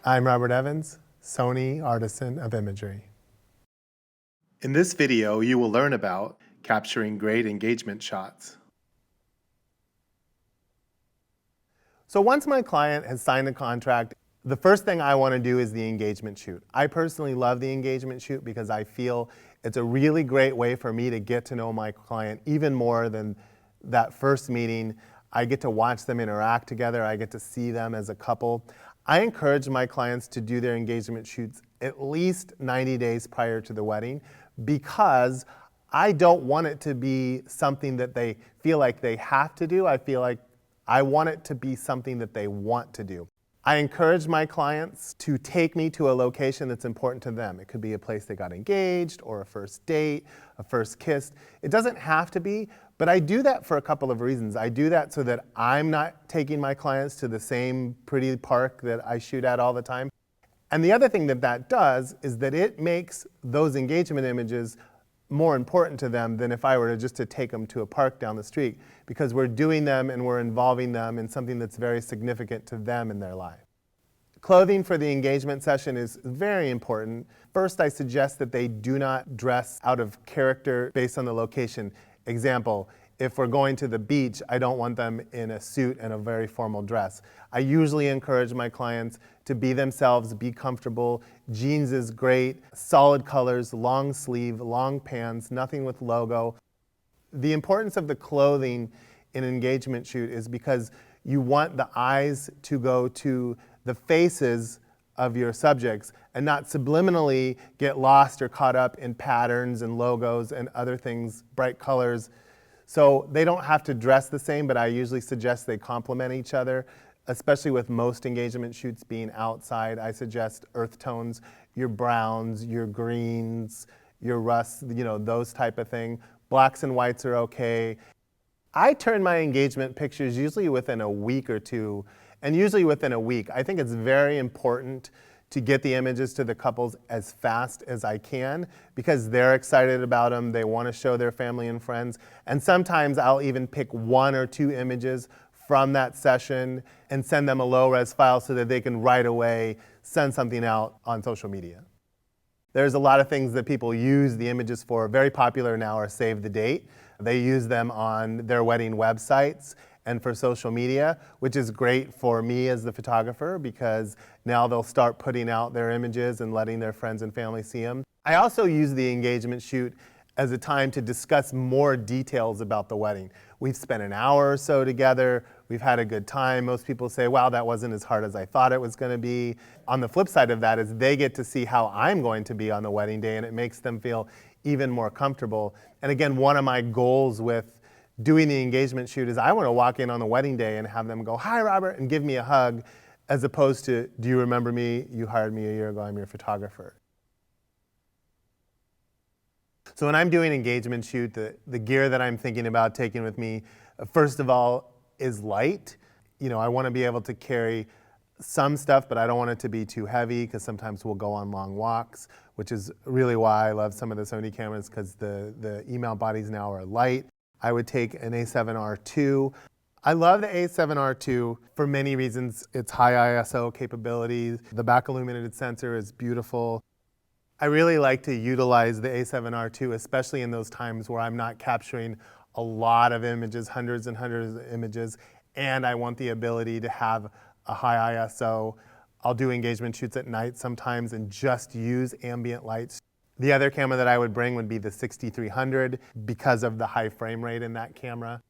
I'm Robert Evans, Sony Artisan of Imagery. In this video, you will learn about capturing great engagement shots. So once my client has signed a contract, the first thing I want to do is the engagement shoot. I personally love the engagement shoot because I feel it's a really great way for me to get to know my client even more than that first meeting. I get to watch them interact together. I get to see them as a couple. I encourage my clients to do their engagement shoots at least 90 days prior to the wedding because I don't want it to be something that they feel like they have to do. I want it to be something that they want to do. I encourage my clients to take me to a location that's important to them. It could be a place they got engaged or a first date, a first kiss. It doesn't have to be, but I do that for a couple of reasons. I do that so that I'm not taking my clients to the same pretty park that I shoot at all the time. And the other thing that does is that it makes those engagement images more important to them than if I were to take them to a park down the street, because we're doing them and we're involving them in something that's very significant to them in their life. Clothing for the engagement session is very important. First, I suggest that they do not dress out of character based on the location. Example, if we're going to the beach, I don't want them in a suit and a very formal dress. I usually encourage my clients to be themselves, be comfortable. Jeans is great, solid colors, long sleeve, long pants, nothing with logo. The importance of the clothing in an engagement shoot is because you want the eyes to go to the faces of your subjects and not subliminally get lost or caught up in patterns and logos and other things, bright colors. So they don't have to dress the same, but I usually suggest they complement each other, especially with most engagement shoots being outside. I suggest earth tones, your browns, your greens, your rusts, those type of thing. Blacks and whites are okay. I turn my engagement pictures usually within a week or two, and usually within a week. I think it's very important to get the images to the couples as fast as I can because they're excited about them. They want to show their family and friends. And sometimes I'll even pick 1 or 2 images from that session and send them a low-res file so that they can right away send something out on social media. There's a lot of things that people use the images for. Very popular now are save the date. They use them on their wedding websites and for social media, which is great for me as the photographer because now they'll start putting out their images and letting their friends and family see them. I also use the engagement shoot as a time to discuss more details about the wedding. We've spent an hour or so together. We've had a good time. Most people say, wow, that wasn't as hard as I thought it was going to be. On the flip side of that is they get to see how I'm going to be on the wedding day, and it makes them feel even more comfortable. And again, one of my goals with doing the engagement shoot is I want to walk in on the wedding day and have them go, hi, Robert, and give me a hug, as opposed to, do you remember me? You hired me a year ago. I'm your photographer. So when I'm doing engagement shoot, the gear that I'm thinking about taking with me, first of all, is light. I want to be able to carry some stuff, but I don't want it to be too heavy because sometimes we'll go on long walks, which is really why I love some of the Sony cameras because the E-mount bodies now are light. I would take an A7R II. I love the A7R II for many reasons. It's high ISO capabilities. The back illuminated sensor is beautiful. I really like to utilize the A7R II, especially in those times where I'm not capturing a lot of images, hundreds and hundreds of images, and I want the ability to have a high ISO. I'll do engagement shoots at night sometimes and just use ambient lights. The other camera that I would bring would be the 6300 because of the high frame rate in that camera.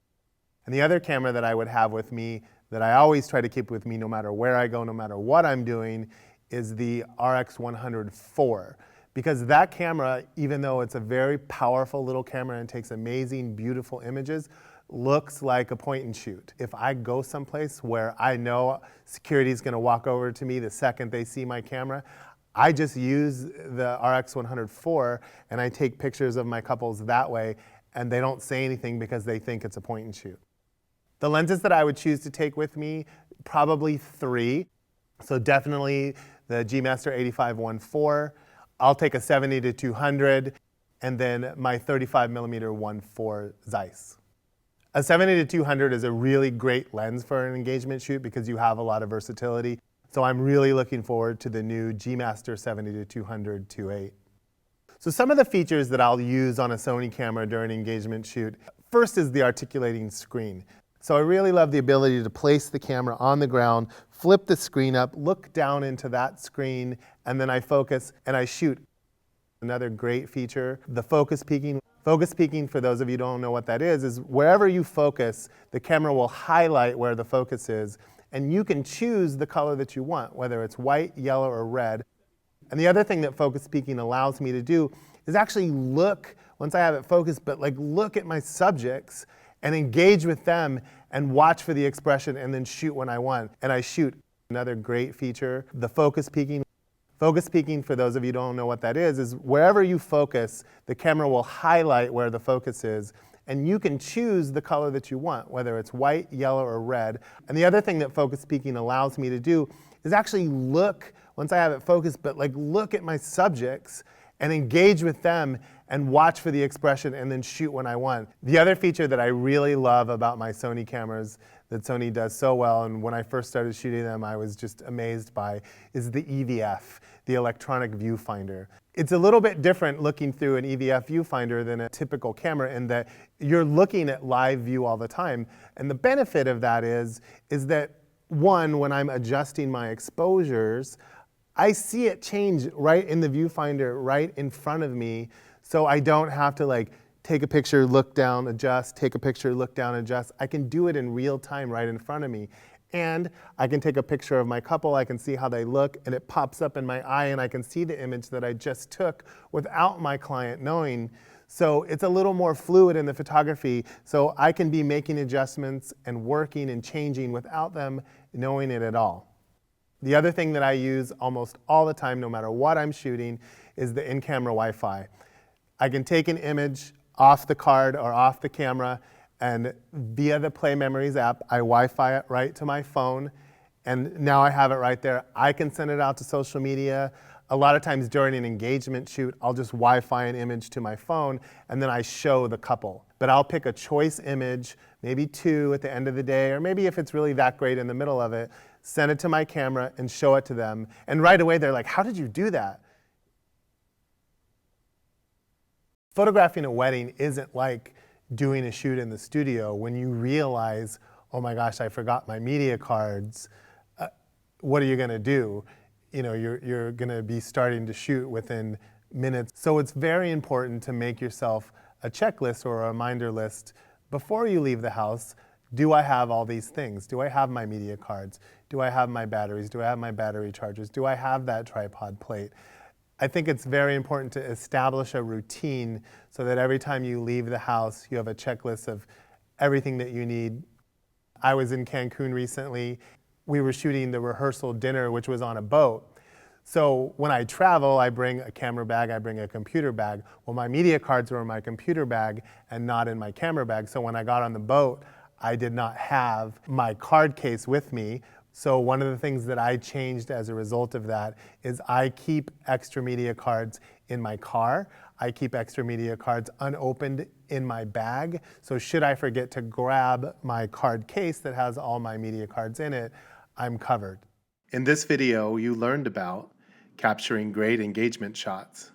And the other camera that I would have with me that I always try to keep with me no matter where I go, no matter what I'm doing, is the RX100 IV. Because that camera, even though it's a very powerful little camera and takes amazing, beautiful images, looks like a point and shoot. If I go someplace where I know security is going to walk over to me the second they see my camera, I just use the RX100 IV and I take pictures of my couples that way, and they don't say anything because they think it's a point and shoot. The lenses that I would choose to take with me, probably 3. So definitely the G Master 85-1.4. I'll take a 70-200, and then my 35mm 1.4 Zeiss. A 70-200 is a really great lens for an engagement shoot because you have a lot of versatility. So I'm really looking forward to the new G Master 70-200 2.8. So some of the features that I'll use on a Sony camera during an engagement shoot, first is the articulating screen. So I really love the ability to place the camera on the ground, flip the screen up, look down into that screen, and then I focus and I shoot. Another great feature, the focus peaking. Focus peaking, for those of you who don't know what that is wherever you focus, the camera will highlight where the focus is, and you can choose the color that you want, whether it's white, yellow, or red. And the other thing that focus peaking allows me to do is actually look, once I have it focused, but like look at my subjects and engage with them and watch for the expression and then shoot when I want. And I shoot. Another great feature, the focus peaking. Focus peaking, for those of you who don't know what that is wherever you focus, the camera will highlight where the focus is, and you can choose the color that you want, whether it's white, yellow, or red. And the other thing that focus peaking allows me to do is actually look, once I have it focused, but like look at my subjects and engage with them and watch for the expression and then shoot when I want. The other feature that I really love about my Sony cameras that Sony does so well, and when I first started shooting them I was just amazed by, is the EVF, the electronic viewfinder. It's a little bit different looking through an EVF viewfinder than a typical camera in that you're looking at live view all the time. And the benefit of that is that, one, when I'm adjusting my exposures, I see it change right in the viewfinder, right in front of me, so I don't have to like take a picture, look down, adjust, take a picture, look down, adjust. I can do it in real time right in front of me. And I can take a picture of my couple, I can see how they look, and it pops up in my eye, and I can see the image that I just took without my client knowing. So it's a little more fluid in the photography, so I can be making adjustments and working and changing without them knowing it at all. The other thing that I use almost all the time, no matter what I'm shooting, is the in-camera Wi-Fi. I can take an image off the card or off the camera, and via the Play Memories app, I Wi-Fi it right to my phone, and now I have it right there. I can send it out to social media. A lot of times during an engagement shoot, I'll just Wi-Fi an image to my phone, and then I show the couple. But I'll pick a choice image, maybe 2 at the end of the day, or maybe if it's really that great in the middle of it, send it to my camera and show it to them. And right away they're like, how did you do that? Photographing a wedding isn't like doing a shoot in the studio when you realize, oh my gosh, I forgot my media cards. What are you going to do? You know, you're going to be starting to shoot within minutes. So it's very important to make yourself a checklist or a reminder list before you leave the house. Do I have all these things? Do I have my media cards? Do I have my batteries? Do I have my battery chargers? Do I have that tripod plate? I think it's very important to establish a routine so that every time you leave the house, you have a checklist of everything that you need. I was in Cancun recently. We were shooting the rehearsal dinner, which was on a boat. So when I travel, I bring a camera bag, I bring a computer bag. Well, my media cards were in my computer bag and not in my camera bag. So when I got on the boat, I did not have my card case with me. So one of the things that I changed as a result of that is I keep extra media cards in my car. I keep extra media cards unopened in my bag. So should I forget to grab my card case that has all my media cards in it, I'm covered. In this video, you learned about capturing great engagement shots.